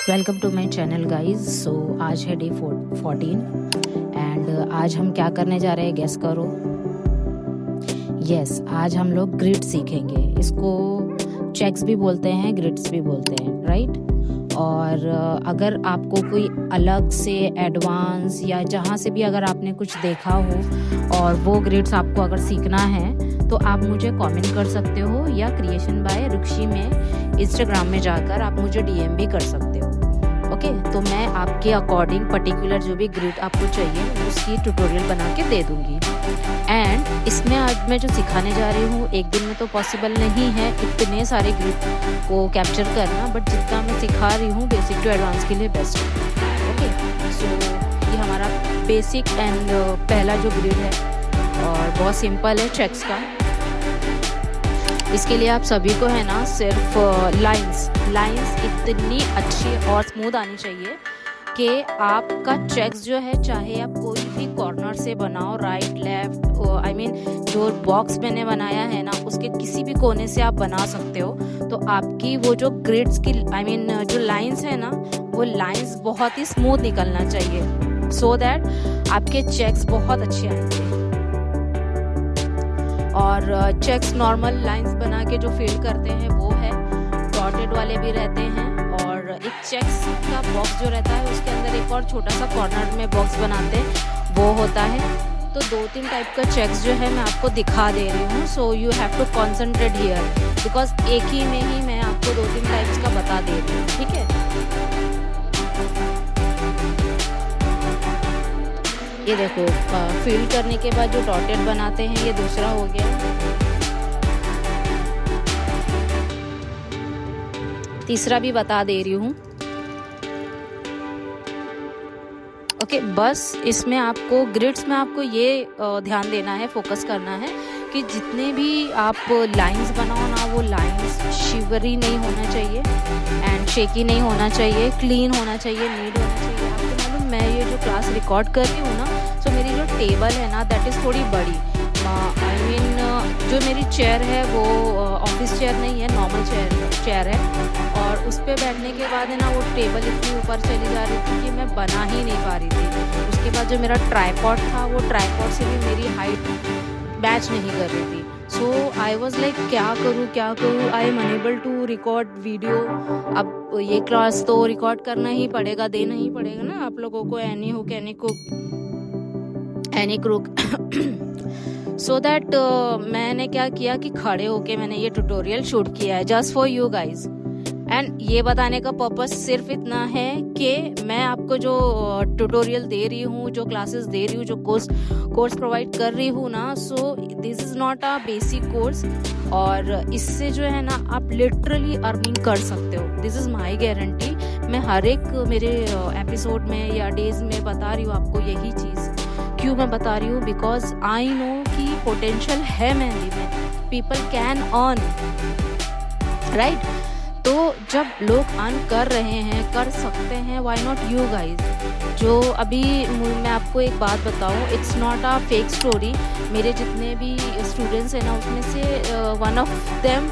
Welcome to my channel guys. So आज है day 14 and आज हम क्या करने जा रहे हैं गेस करो। यस, आज हम लोग ग्रिड सीखेंगे। इसको चेक्स भी बोलते हैं, ग्रिड्स भी बोलते हैं, राइट। और अगर आपको कोई अलग से एडवांस या जहाँ से भी अगर आपने कुछ देखा हो और वो ग्रिड्स आपको अगर सीखना है तो आप मुझे कमेंट कर सकते हो या क्रिएशन बाय रुक्षी में इंस्टाग्राम में जाकर आप मुझे डीएम भी कर सकते हो। ओके, तो मैं आपके अकॉर्डिंग पर्टिकुलर जो भी ग्रिड आपको चाहिए उसकी ट्यूटोरियल बना के दे दूँगी। एंड इसमें आज मैं जो सिखाने जा रही हूँ एक दिन में तो पॉसिबल नहीं है इतने सारे ग्रिड को कैप्चर करना, बट जितना मैं सिखा रही हूँ बेसिक टू एडवांस के लिए बेस्ट है। ओके, सो ये हमारा बेसिक एंड पहला जो ग्रिड है और बहुत सिंपल है चेक्स का। इसके लिए आप सभी को है ना सिर्फ लाइंस इतनी अच्छी और स्मूथ आनी चाहिए कि आपका चेक्स जो है चाहे आप कोई भी कॉर्नर से बनाओ, राइट लेफ्ट, आई मीन जो बॉक्स मैंने बनाया है ना उसके किसी भी कोने से आप बना सकते हो। तो आपकी वो जो ग्रिड्स की आई मीन जो लाइंस है ना वो लाइंस बहुत ही स्मूथ निकलना चाहिए सो दैट आपके चेक्स बहुत अच्छे आएंगे। और चेक्स नॉर्मल लाइंस बना के जो फिल करते हैं वो है, डॉटेड वाले भी रहते हैं, और एक चेक्स का बॉक्स जो रहता है उसके अंदर एक और छोटा सा कॉर्नर में बॉक्स बनाते हैं वो होता है। तो 2-3 टाइप का चेक्स जो है मैं आपको दिखा दे रही हूँ। So you have to concentrate here because एक ही में ही मैं आपको 2-3 टाइप्स का बता दे रही हूँ, ठीक है। ये देखो, फिल करने के बाद जो डॉटेड बनाते हैं ये दूसरा हो गया। तीसरा भी बता दे रही हूँ। ओके, बस इसमें आपको ग्रिड्स में आपको ये ध्यान देना है, फोकस करना है कि जितने भी आप लाइंस बनाओ ना वो लाइंस शिवरी नहीं होना चाहिए एंड शेकी नहीं होना चाहिए, क्लीन होना चाहिए, नीट होना चाहिए। आपको मालूम मैं ये जो क्लास रिकॉर्ड कर रही हूँ ना, तो मेरी जो टेबल है ना दैट इज़ थोड़ी बड़ी, आई मीन जो मेरी चेयर है वो ऑफिस चेयर नहीं है, नॉर्मल चेयर है, और उस पर बैठने के बाद है ना वो टेबल इतनी ऊपर चली जा रही थी कि मैं बना ही नहीं पा रही थी। उसके बाद जो मेरा ट्राईपॉड था वो ट्राईपॉड से भी मेरी हाइट मैच नहीं कर रही थी। सो आई वॉज लाइक क्या करूँ, I am unable to record video. अब ये क्लास तो रिकॉर्ड करना ही पड़ेगा, देना ही पड़ेगा ना आप लोगों को, एनी क्रुक सो दैट मैंने क्या किया कि खड़े होके मैंने ये ट्यूटोरियल शूट किया है just for you guys. And ये बताने का पर्पस सिर्फ इतना है कि मैं आपको जो ट्यूटोरियल दे रही हूँ, जो क्लासेस दे रही हूँ, जो कोर्स प्रोवाइड कर रही हूँ ना, so this is not a basic course, और इससे जो है ना आप लिटरली अर्निंग कर सकते हो। This is my guarantee. मैं हर एक मेरे एपिसोड में या डेज में बता रही हूँ आपको यही चीज़। क्यों मैं बता रही हूँ? बिकॉज आई नो कि पोटेंशियल है मेहंदी में, पीपल कैन अर्न, राइट। तो जब लोग अर्न कर रहे हैं, कर सकते हैं, व्हाई नॉट यू गाइज। जो अभी मैं आपको एक बात बताऊँ, it's not a fake story. मेरे जितने भी स्टूडेंट्स हैं ना उसमें से one of them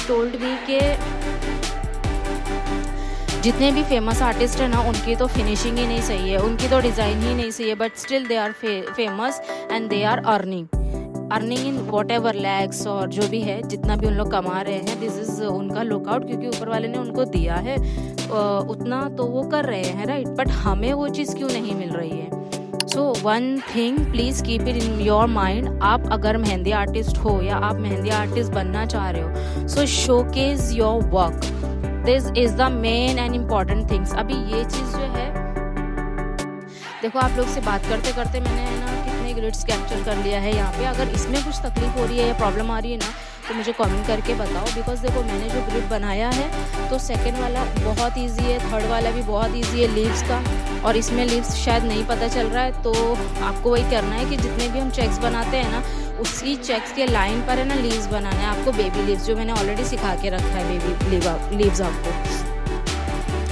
told me के जितने भी फेमस आर्टिस्ट हैं ना उनकी तो फिनिशिंग ही नहीं सही है, उनकी तो डिज़ाइन ही नहीं सही है, but still they are famous and they are earning in whatever lakhs, और जो भी है जितना भी उन लोग कमा रहे हैं, दिस इज़ उनका लुकआउट, क्योंकि ऊपर वाले ने उनको दिया है उतना तो वो कर रहे हैं, राइट। बट हमें वो चीज़ क्यों नहीं मिल रही है? So one thing please keep it in your mind. आप अगर मेहंदी आर्टिस्ट हो या आप मेहंदी आर्टिस्ट बनना चाह रहे हो, so showcase your work, this is the main and important things. अभी ये चीज़ जो है देखो, आप लोग से बात करते करते मैंने है ना कितने ग्रिड्स कैप्चर कर लिया है यहाँ पे। अगर इसमें कुछ तकलीफ हो रही है या प्रॉब्लम आ रही है ना तो मुझे कमेंट करके बताओ, बिकॉज देखो मैंने जो ग्रिड बनाया है तो सेकंड वाला बहुत इजी है, थर्ड वाला भी बहुत इजी है लीव्स का, और इसमें लीव्स शायद नहीं पता चल रहा है। तो आपको वही करना है कि जितने भी हम चेक्स बनाते हैं ना उसी चेक्स के लाइन पर है ना लीव्स बनाना है आपको, बेबी लीव्स, जो मैंने ऑलरेडी सिखा के रखा है बेबी लीव्स आपको।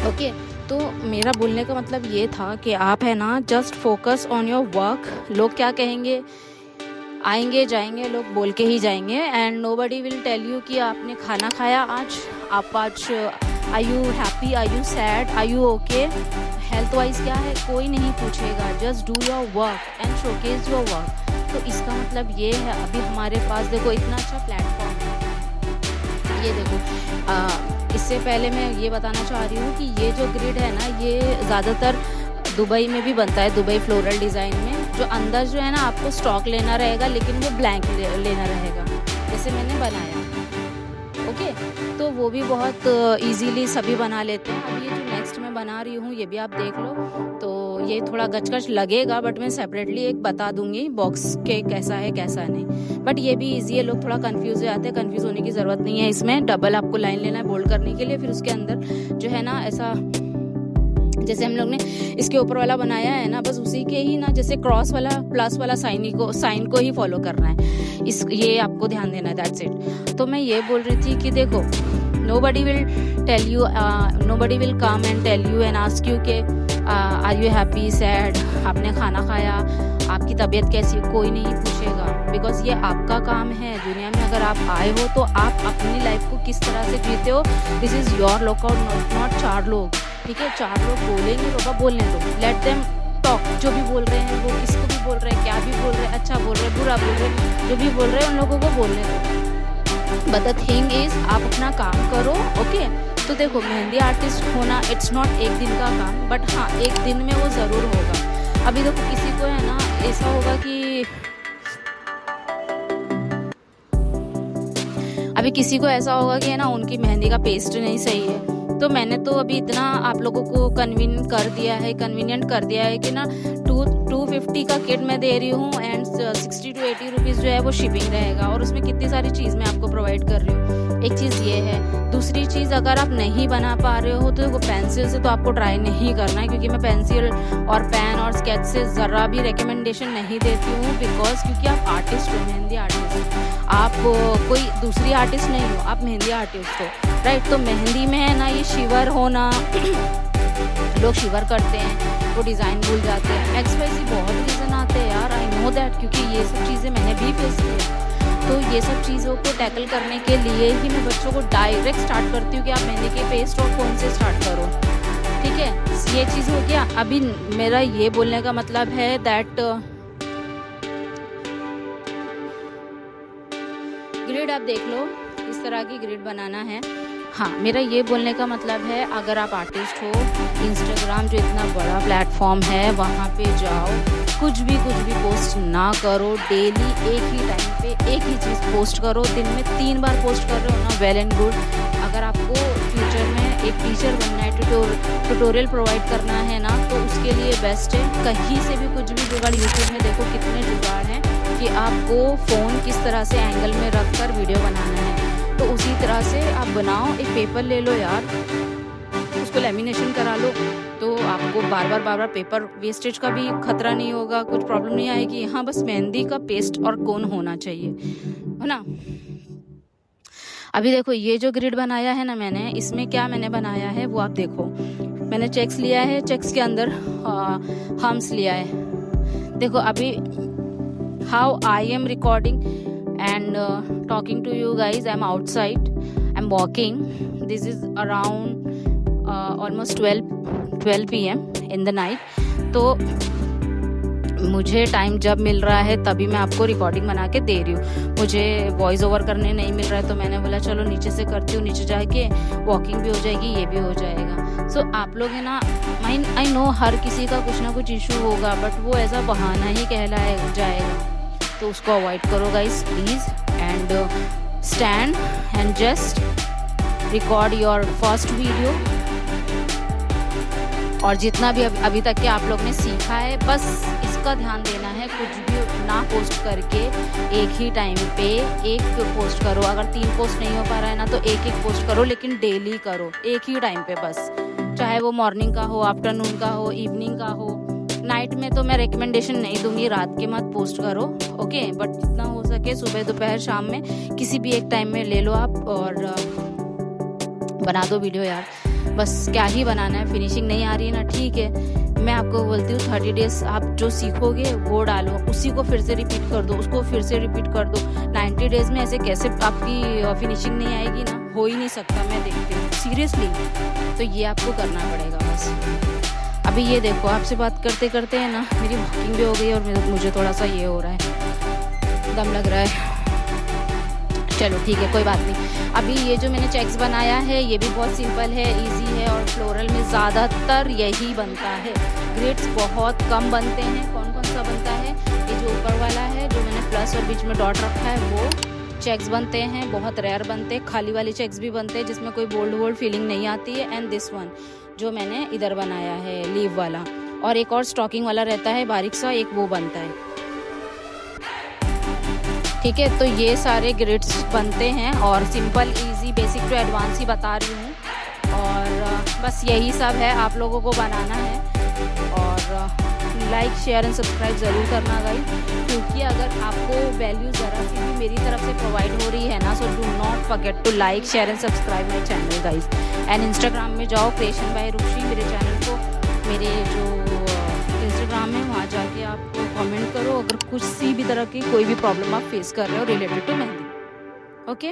ओके, तो मेरा बोलने का मतलब ये था कि आप है ना just focus on your work. लोग क्या कहेंगे, आएंगे जाएंगे, लोग बोल के ही जाएंगे, and nobody will tell you कि आपने खाना खाया आज, आप आज are you happy, are you sad, are you okay, health wise क्या है, कोई नहीं पूछेगा। Just do your work and showcase your work. तो इसका मतलब ये है, अभी हमारे पास देखो इतना अच्छा प्लेटफॉर्म है। ये देखो इससे पहले मैं ये बताना चाह रही हूँ कि ये जो ग्रिड है ना, ये ज़्यादातर दुबई में भी बनता है, दुबई फ्लोरल डिज़ाइन में। जो अंदर जो है ना आपको स्टॉक लेना रहेगा, लेकिन वो ब्लैंक लेना रहेगा, जैसे मैंने बनाया। ओके, तो वो भी बहुत इजीली सभी बना लेते हैं। अब ये जो नेक्स्ट मैं बना रही हूँ, ये भी आप देख लो। तो ये थोड़ा गचगच लगेगा, बट मैं सेपरेटली एक बता दूंगी बॉक्स के कैसा है कैसा नहीं। बट ये भी इजी है, लोग थोड़ा कंफ्यूज हो जाते हैं, कंफ्यूज होने की ज़रूरत नहीं है। इसमें डबल आपको लाइन लेना है बोल्ड करने के लिए, फिर उसके अंदर जो है ना ऐसा, जैसे हम लोग ने इसके ऊपर वाला बनाया है ना, बस उसी के ही ना, जैसे क्रॉस वाला प्लस वाला साइन को ही फॉलो करना है। ये आपको ध्यान देना है, दैट्स इट। तो मैं ये बोल रही थी कि देखो, nobody will tell you, nobody will come and tell you and ask you कि are you happy, sad, आपने खाना खाया, आपकी तबीयत कैसी है, कोई नहीं पूछेगा। बिकॉज ये आपका काम है। दुनिया में अगर आप आए हो तो आप अपनी लाइफ को किस तरह से जीते हो, this is your lookout, not 4 लोग। ठीक है, 4 लोग बोलेंगे, बाबा बोलने दो, लेट देम टॉक। जो भी बोल रहे हैं वो किसको भी बोल रहे हैं, क्या भी बोल रहे हैं, अच्छा बोल रहे हैं, बुरा बोल रहे हैं, जो भी बोल रहे हैं उन लोगों को बोलने दो। बट द थिंग इज, आप अपना काम करो। ओके, तो देखो मेहंदी आर्टिस्ट होना इट्स नॉट एक दिन का काम, बट हाँ एक दिन में वो ज़रूर होगा। अभी देखो किसी को है ना ऐसा होगा कि है ना उनकी मेहंदी का पेस्ट नहीं सही है। तो मैंने तो अभी इतना आप लोगों को कन्वीनियंट कर दिया है कि ना 250 का किट मैं दे रही हूँ एंड 60 to 80 रुपीज़ जो है वो शिपिंग रहेगा, और उसमें कितनी सारी चीज़ मैं आपको प्रोवाइड कर रही हूँ। एक चीज़ ये है। दूसरी चीज़, अगर आप नहीं बना पा रहे हो तो पेंसिल से तो आपको ट्राई नहीं करना है, क्योंकि मैं पेंसिल और पेन और स्केच से ज़रा भी रिकमेंडेशन नहीं देती हूँ। क्योंकि आप आर्टिस्ट हो, मेहंदी आर्टिस्ट, आप कोई दूसरी आर्टिस्ट नहीं हो, आप मेहंदी आर्टिस्ट हो, राइट। तो मेहंदी में है ना ये शिवर होना, लोग शिवर करते हैं, वो डिज़ाइन भूल जाते हैं, एक्सपेंसिव बहुत रीज़न आते हैं यार, आई नो दैट, क्योंकि ये सब चीज़ें मैंने भी फेस किया। तो ये सब चीज़ों को टैकल करने के लिए ही मैं बच्चों को डायरेक्ट स्टार्ट करती हूँ कि आप मेहंदी के पेस्ट और कौन से स्टार्ट करो। ठीक है, ये चीज़ हो गया। अभी मेरा ये बोलने का मतलब है दैट ग्रिड आप देख लो, इस तरह की ग्रिड बनाना है। हाँ, मेरा ये बोलने का मतलब है, अगर आप आर्टिस्ट हो, इंस्टाग्राम जो इतना बड़ा प्लेटफॉर्म है वहाँ पे जाओ, कुछ भी पोस्ट ना करो, डेली एक ही टाइम पे एक ही चीज़ पोस्ट करो। दिन में 3 बार पोस्ट कर रहे हो ना, वेल एंड गुड। अगर आपको फ्यूचर में एक टीचर बनना है, ट्यूटोरियल प्रोवाइड करना है ना, तो उसके लिए बेस्ट है कहीं से भी कुछ भी जुगाड़। यूट्यूब में देखो कितने जुगाड़ हैं कि आपको फ़ोन किस तरह से एंगल में रख कर वीडियो बनाना है, तो उसी तरह से आप बनाओ। एक पेपर ले लो यार, उसको लेमिनेशन करा लो, तो आपको बार बार पेपर वेस्टेज का भी खतरा नहीं होगा, कुछ प्रॉब्लम नहीं आएगी। हाँ, बस मेहंदी का पेस्ट और कोन होना चाहिए, है ना। अभी देखो ये जो ग्रिड बनाया है ना मैंने, इसमें क्या मैंने बनाया है वो आप देखो। मैंने चेक्स लिया है, चेक्स के अंदर हम्स लिया है। देखो अभी how I am recording and talking to you guys, I'm outside, I'm walking, this is around almost 12 PM in the night। तो मुझे टाइम जब मिल रहा है तभी मैं आपको रिकॉर्डिंग बना के दे रही हूँ। मुझे वॉइस ओवर करने नहीं मिल रहा है, तो मैंने बोला चलो नीचे से करती हूँ, नीचे जाके वॉकिंग भी हो जाएगी, ये भी हो जाएगा। सो आप लोग है ना, आई नो हर किसी का कुछ ना कुछ इशू होगा, बट वो ऐसा बहाना ही कहलाया जाएगा, तो उसको अवॉइड करो guys please, and stand and just record your first video. और जितना भी अभी तक के आप लोग ने सीखा है, बस इसका ध्यान देना है, कुछ भी ना पोस्ट करके एक ही टाइम पे एक पोस्ट करो। अगर 3 पोस्ट नहीं हो पा रहा है ना, तो एक पोस्ट करो, लेकिन डेली करो, एक ही टाइम पे बस, चाहे वो मॉर्निंग का हो, आफ्टरनून का हो, इवनिंग का हो। नाइट में तो मैं रिकमेंडेशन नहीं दूंगी, रात के मत पोस्ट करो, ओके। बट जितना हो सके सुबह, दोपहर, शाम में किसी भी एक टाइम में ले लो आप और बना दो वीडियो यार। बस क्या ही बनाना है, फिनिशिंग नहीं आ रही है ना, ठीक है। मैं आपको बोलती हूँ 30 डेज आप जो सीखोगे वो डालो, उसी को फिर से रिपीट कर दो, उसको फिर से रिपीट कर दो। 90 डेज में ऐसे कैसे आपकी फिनिशिंग नहीं आएगी ना। हो ही नहीं सकता, मैं देखती हूँ सीरियसली। तो ये आपको करना पड़ेगा बस। अभी ये देखो, आपसे बात करते करते है ना मेरी वॉकिंग भी हो गई और मुझे थोड़ा सा ये हो रहा है, दम लग रहा है। चलो ठीक है, कोई बात नहीं। अभी ये जो मैंने चेक्स बनाया है ये भी बहुत सिंपल है, इजी है, और फ्लोरल में ज़्यादातर यही बनता है। ग्रिड्स बहुत कम बनते हैं। कौन कौन सा बनता है? ये जो ऊपर वाला है, जो मैंने प्लस और बीच में डॉट रखा है, वो चेक्स बनते हैं, बहुत रेयर बनते हैं। खाली वाले चेक्स भी बनते हैं जिसमें कोई बोल्ड फीलिंग नहीं आती है। एंड दिस वन जो मैंने इधर बनाया है लीव वाला, और एक और स्टॉकिंग वाला रहता है बारीक सा, एक वो बनता है। ठीक है, तो ये सारे ग्रिड्स बनते हैं और simple easy basic to advance ही बता रही हूँ। और बस यही सब है, आप लोगों को बनाना है। और लाइक शेयर एंड सब्सक्राइब ज़रूर करना गाइस, क्योंकि अगर आपको वैल्यू ज़रा सी भी मेरी तरफ से प्रोवाइड हो रही है ना, so do not forget to like share and subscribe my channel guys. And Instagram में जाओ, क्रिएशन बाय रुक्षी, मेरे चैनल को, मेरे जो इंस्टाग्राम है वहाँ जाके आप कमेंट करो अगर कुछ सी भी तरह की कोई भी प्रॉब्लम आप फेस कर रहे हो रिलेटेड टू मेहंदी। ओके,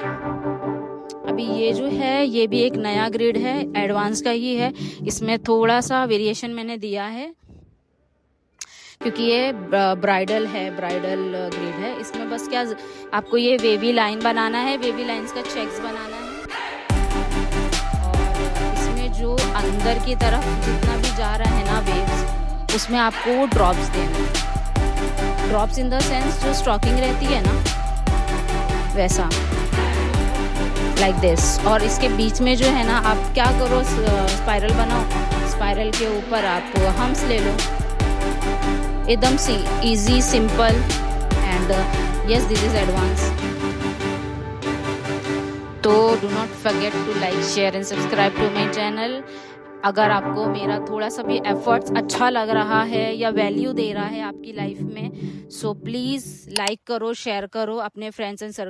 अभी ये जो है ये भी एक नया ग्रिड है, एडवांस का ही है। इसमें थोड़ा सा वेरिएशन मैंने दिया है क्योंकि ये ब्राइडल है, ब्राइडल ग्रिड है। इसमें बस क्या आपको ये वेवी लाइन बनाना है, वेवी लाइंस का चेक्स बनाना है, और इसमें जो अंदर की तरफ जितना भी जा रहा है ना वेव्स, उसमें आपको ड्रॉप्स देना है। ड्रॉप्स इन द सेंस जो स्टॉकिंग रहती है ना वैसा, लाइक दिस। और इसके बीच में जो है ना आप क्या करो, स्पाइरल बनाओ, स्पाइरल के ऊपर आप हम्स ले लो, एकदम सी easy simple. And yes, this is advance. तो do not forget to like share and subscribe to my channel. अगर आपको मेरा थोड़ा सा भी एफर्ट्स अच्छा लग रहा है या वैल्यू दे रहा है आपकी लाइफ में, सो प्लीज़ लाइक करो, शेयर करो अपने फ्रेंड्स एंड सर्कल